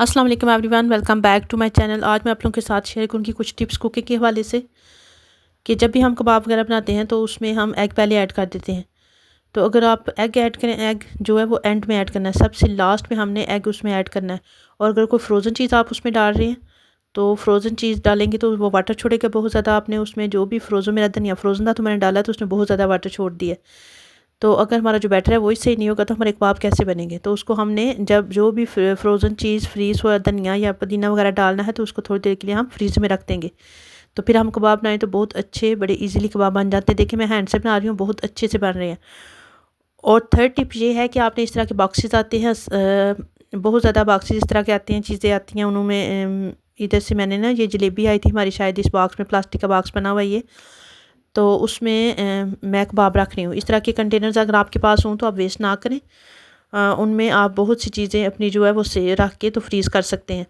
अस्सलाम वालेकुम everyone, welcome back to my channel. आज मैं आप लोगों के साथ शेयर करूँगी कुछ टिप्स कुकिंग के हवाले से कि जब भी हम कबाब वगैरह बनाते हैं तो उसमें हम एग पहले ऐड कर देते हैं। तो अगर आप एग ऐड करें, एग जो है वो एंड में ऐड करना है, सबसे लास्ट में हमने एग उसमें ऐड करना है। और अगर कोई फ्रोज़न चीज़ आप उसमें डाल रहे हैं तो फ्रोज़न चीज़ डालेंगे तो वो वाटर छोड़ेगा बहुत ज़्यादा। आपने उसमें जो भी फ्रोज़न, मेरा धनिया फ्रोज़न था तो मैंने डाला तो उसने बहुत ज़्यादा वाटर छोड़ दिया। तो अगर हमारा जो बैटर है वही सही नहीं होगा तो हमारे कबाब कैसे बनेंगे। तो उसको हमने जब जो भी फ्रोज़न चीज़ फ्रीज़ हुआ धनिया या पुदीना वगैरह डालना है तो उसको थोड़ी देर के लिए हम फ्रीज में रख देंगे। तो फिर हम कबाब बनाएं तो बहुत अच्छे बड़े इजीली कबाब बन जाते हैं। देखिए मैं हैंड से बना रही हूँ, बहुत अच्छे से बन रहे हैं। और थर्ड टिप ये है कि आपने इस तरह के बॉक्सेस आते हैं, बहुत ज़्यादा बॉक्सेस इस तरह के आते हैं, चीज़ें आती हैं उनमें। इधर से मैंने ना ये जलेबी आई थी हमारी, शायद इस बॉक्स में, प्लास्टिक का बॉक्स बना हुआ ये, तो उसमें मैं कबाब रख रही हूँ। इस तरह के कंटेनर्स अगर आपके पास हों तो आप वेस्ट ना करें। उनमें आप बहुत सी चीज़ें अपनी जो है वो से रख के तो फ्रीज़ कर सकते हैं।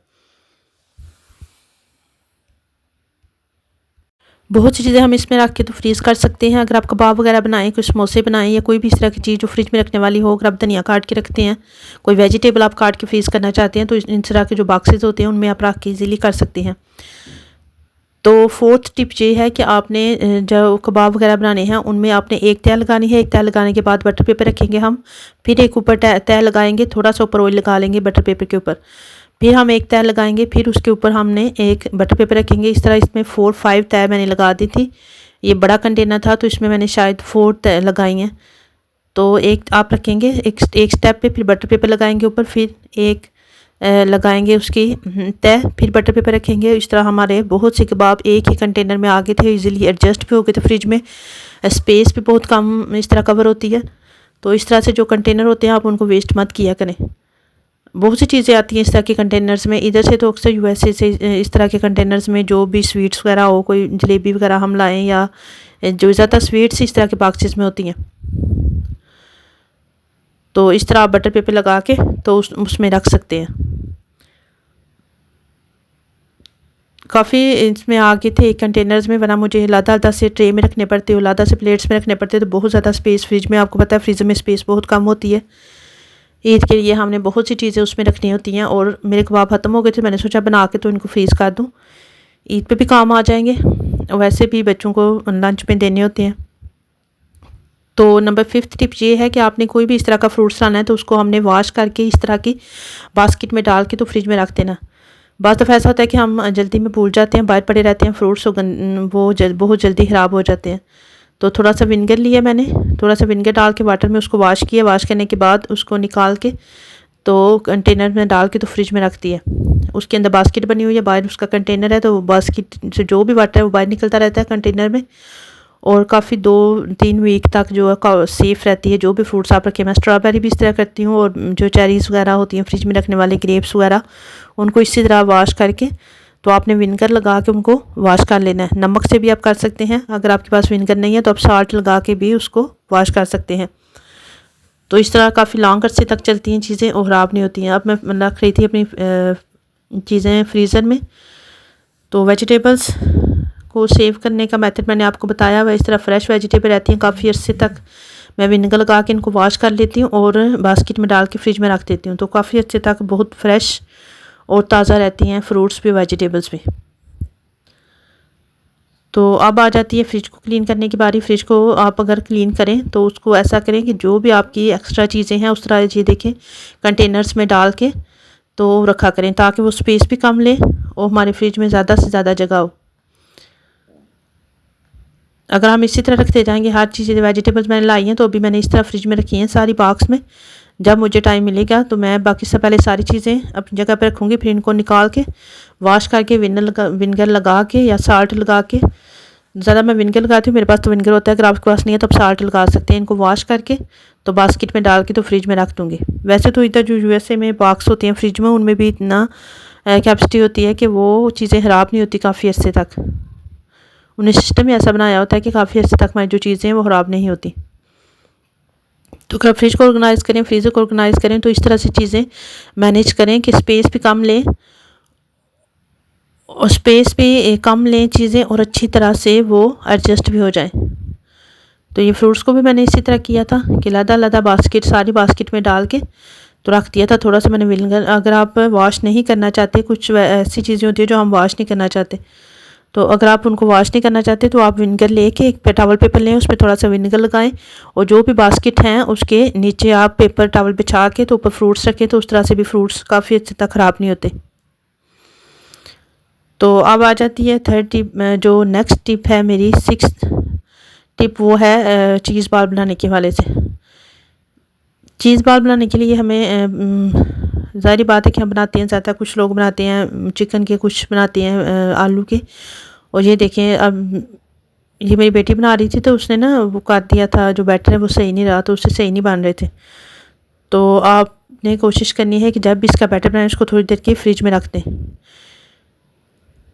बहुत सी चीज़ें हम इसमें रख के तो फ्रीज़ कर सकते हैं। अगर आप कबाब वगैरह बनाएं, कोई समोसे बनाएं या कोई भी इस तरह की चीज़ जो फ्रिज में रखने वाली हो, अगर आप धनिया काट के रखते हैं, कोई वेजिटेबल आप काट के फ्रीज़ करना चाहते हैं तो इन तरह के जो बॉक्सेस होते हैं उनमें आप रख के ईज़िली कर सकते हैं। तो फोर्थ टिप ये है कि आपने जो कबाब वगैरह बनाने हैं उनमें आपने एक तह लगानी है। एक तह लगाने के बाद बटर पेपर रखेंगे हम, फिर एक ऊपर तह लगाएंगे, थोड़ा सा ऊपर ऑयल लगा लेंगे बटर पेपर के ऊपर, फिर हम एक तह लगाएंगे, फिर उसके ऊपर हमने एक बटर पेपर रखेंगे। इस तरह इसमें 4-5 तह मैंने लगा दी थी। ये बड़ा कंटेनर था तो इसमें मैंने शायद 4 तह लगाई हैं। तो एक आप रखेंगे एक स्टेप पे, फिर बटर पेपर लगाएंगे ऊपर, फिर एक लगाएंगे उसकी तह, फिर बटर पेपर रखेंगे। इस तरह हमारे बहुत से कबाब एक ही कंटेनर में आ गए थे, इजीली एडजस्ट भी हो गए थे। फ्रिज में स्पेस भी बहुत कम इस तरह कवर होती है। तो इस तरह से जो कंटेनर होते हैं आप उनको वेस्ट मत किया करें। बहुत सी चीज़ें आती हैं इस तरह के कंटेनर्स में। इधर से तो अक्सर यूएसए से इस तरह के कंटेनर्स में जो भी स्वीट्स वगैरह हो, कोई जलेबी वगैरह हम लाएँ, या जो ज़्यादा स्वीट्स इस तरह के बॉक्सेस में होती हैं। तो इस तरह आप बटर पेपर लगा के तो उसमें रख सकते हैं। काफ़ी इसमें आगे थे कंटेनर्स में, वरना मुझे लादा से ट्रे में रखने पड़ते, लादा से प्लेट्स में रखने पड़ते, तो बहुत ज़्यादा स्पेस फ्रिज में, आपको पता है फ्रीज़र में स्पेस बहुत कम होती है। ईद के लिए हमने बहुत सी चीज़ें उसमें रखनी होती हैं और मेरे कबाब ख़त्म हो गए थे, मैंने सोचा बना के तो इनको फ्रीज़ कर दूँ, ईद पे भी काम आ जाएंगे, वैसे भी बच्चों को लंच में देने होते हैं। तो नंबर 5th टिप ये है कि आपने कोई भी इस तरह का फ्रूट्स लाना है तो उसको हमने वॉश करके इस तरह की बास्केट में डाल के तो फ्रिज में रख देना। बात दफ़ा ऐसा होता है कि हम जल्दी में भूल जाते हैं, बाहर पड़े रहते हैं फ्रूट्स, वो बहुत जल्दी ख़राब हो जाते हैं। तो थोड़ा सा विनेगर लिया मैंने, थोड़ा सा विनेगर डाल के वाटर में उसको वॉश किया। वॉश करने के बाद उसको निकाल के तो कंटेनर में डाल के तो फ्रिज में रख दिया। उसके अंदर बास्केट बनी हुई है, बाहर उसका कंटेनर है, तो बास्केट से जो भी वाटर है वो बाहर निकलता रहता है कंटेनर में, और काफ़ी 2-3 वीक तक जो है सेफ़ रहती है। जो भी फ्रूट्स आप रखें, मैं स्ट्रॉबेरी भी इस तरह करती हूँ, और जो चेरीज़ वगैरह होती हैं फ्रिज में रखने वाले, ग्रेप्स वगैरह, उनको इसी तरह वॉश करके तो आपने विनेगर लगा के उनको वॉश कर लेना है। नमक से भी आप कर सकते हैं, अगर आपके पास विनेगर नहीं है तो आप साल्ट लगा के भी उसको वॉश कर सकते हैं। तो इस तरह काफ़ी लॉन्ग अरसे तक चलती हैं चीज़ें और ख़राब नहीं होती हैं। अब मैं रख रही थी अपनी चीज़ें फ्रीज़र में, तो वेजिटेबल्स को सेव करने का मेथड मैंने आपको बताया हुआ। इस तरह फ्रेश वेजिटेबल रहती हैं काफ़ी अरसे तक, मैं विनेगर लगा के इनको वॉश कर लेती हूँ और बास्केट में डाल के फ्रिज में रख देती हूँ, तो काफ़ी अच्छे तक बहुत फ्रेश और ताज़ा रहती हैं फ्रूट्स भी, वेजिटेबल्स भी। तो अब आ जाती है फ्रिज को क्लीन करने की बारी। फ्रिज को आप अगर क्लीन करें तो उसको ऐसा करें कि जो भी आपकी एक्स्ट्रा चीज़ें हैं उस तरह ये देखें कंटेनर्स में डाल के तो रखा करें, ताकि वो स्पेस भी कम ले और हमारे फ्रिज में ज़्यादा से ज़्यादा जगह हो। अगर हम इसी तरह रखते जाएंगे, हर चीज़ वेजिटेबल्स मैंने लाई हैं तो अभी मैंने इस तरह फ्रिज में रखी हैं सारी बॉक्स में। जब मुझे टाइम मिलेगा तो मैं बाकी से पहले सारी चीज़ें अपनी जगह पर रखूँगी, फिर इनको निकाल के वॉश करके विनेगर लगा के या साल्ट लगा के, ज़्यादा मैं विनेगर लगाती हूँ, मेरे पास तो विनेगर होता है, अगर आपके पास नहीं है तो आप साल्ट लगा सकते हैं। इनको वॉश करके तो बास्केट में डाल के तो फ्रिज में रख दूँगी। वैसे तो इधर जो यूएसए में बॉक्स होते हैं फ्रिज में, उनमें भी इतना कैपेसिटी होती है कि वो चीज़ें ख़राब नहीं होती काफ़ी अर्से तक। उन्हें सिस्टम ही ऐसा बनाया होता है कि काफ़ी अर्से तक हमारी जो चीज़ें हैं वो ख़राब नहीं होती। तो अगर फ्रिज को ऑर्गेनाइज़ करें, फ्रीज़र को ऑर्गेनाइज़ करें तो इस तरह से चीज़ें मैनेज करें कि स्पेस भी कम लें, और स्पेस भी कम लें चीज़ें, और अच्छी तरह से वो एडजस्ट भी हो जाएं। तो ये फ्रूट्स को भी मैंने इसी तरह किया था कि लदा बास्केट, सारी बास्केट में डाल के तो रख दिया था थोड़ा सा मैंने विनेगर। अगर आप वॉश नहीं करना चाहते, कुछ ऐसी चीज़ें होती है जो हम वॉश नहीं करना चाहते, तो अगर आप उनको वॉश नहीं करना चाहते तो आप विनेगर लेके एक टॉवल पेपर लें, उस पर थोड़ा सा विनेगर लगाएं और जो भी बास्केट हैं उसके नीचे आप पेपर टॉवल बिछा के तो ऊपर फ्रूट्स रखें, तो उस तरह से भी फ्रूट्स काफ़ी अच्छे तक ख़राब नहीं होते। तो अब आ जाती है थर्ड टिप, जो नेक्स्ट टिप है मेरी, सिक्स्थ टिप, वो है चीज़ बॉल बनाने के हवाले से। चीज़ बॉल बनाने के लिए हमें ज़ाहिर बात है कि हम बनाते हैं ज़्यादा, कुछ लोग बनाते हैं चिकन के, कुछ बनाते हैं आलू के। और ये देखें, अब ये मेरी बेटी बना रही थी तो उसने ना वो कर दिया था, जो बैटर है वो सही नहीं रहा, तो उससे सही नहीं बन रहे थे। तो आपने कोशिश करनी है कि जब भी इसका बैटर बनाएं उसको थोड़ी देर के फ्रिज में रख दें।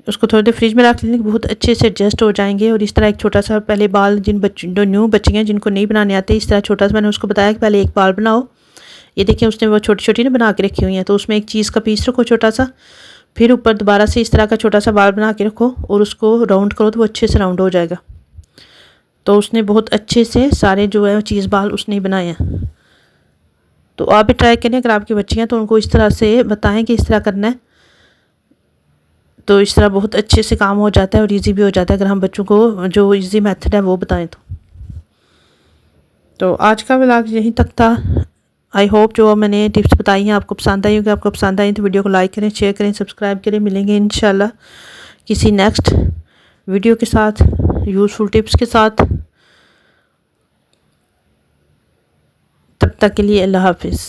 उसको थोड़ी देर फ्रिज में रख लेने बहुत अच्छे से एडजस्ट हो जाएंगे। और इस तरह एक छोटा सा पहले बाल, जिन बच्चों जो न्यू बच्चे हैं जिनको नहीं बनाने आते, इस तरह छोटा सा मैंने उसको बताया कि पहले एक बाल बनाओ। ये देखिए उसने वो छोटी छोटी ना बना के रखी हुई हैं, तो उसमें एक चीज़ का पीस रखो छोटा सा, फिर ऊपर दोबारा से इस तरह का छोटा सा बाल बना के रखो और उसको राउंड करो तो वो अच्छे से राउंड हो जाएगा। तो उसने बहुत अच्छे से सारे जो है चीज़ बाल उसने ही बनाए हैं। तो आप भी ट्राई करें, अगर आपकी बच्ची हैं तो उनको इस तरह से बताएं कि इस तरह करना है, तो इस तरह बहुत अच्छे से काम हो जाता है और इजी भी हो जाता है अगर हम बच्चों को जो इजी मेथड है वो बताएं तो आज का व्लॉग यहीं तक था। आई होप जो मैंने टिप्स बताई हैं आपको पसंद आई होगी। आपको पसंद आई तो वीडियो को लाइक करें, शेयर करें, सब्सक्राइब करें। मिलेंगे इंशाल्लाह किसी नेक्स्ट वीडियो के साथ, यूज़फुल टिप्स के साथ। तब तक के लिए अल्लाह हाफिज़।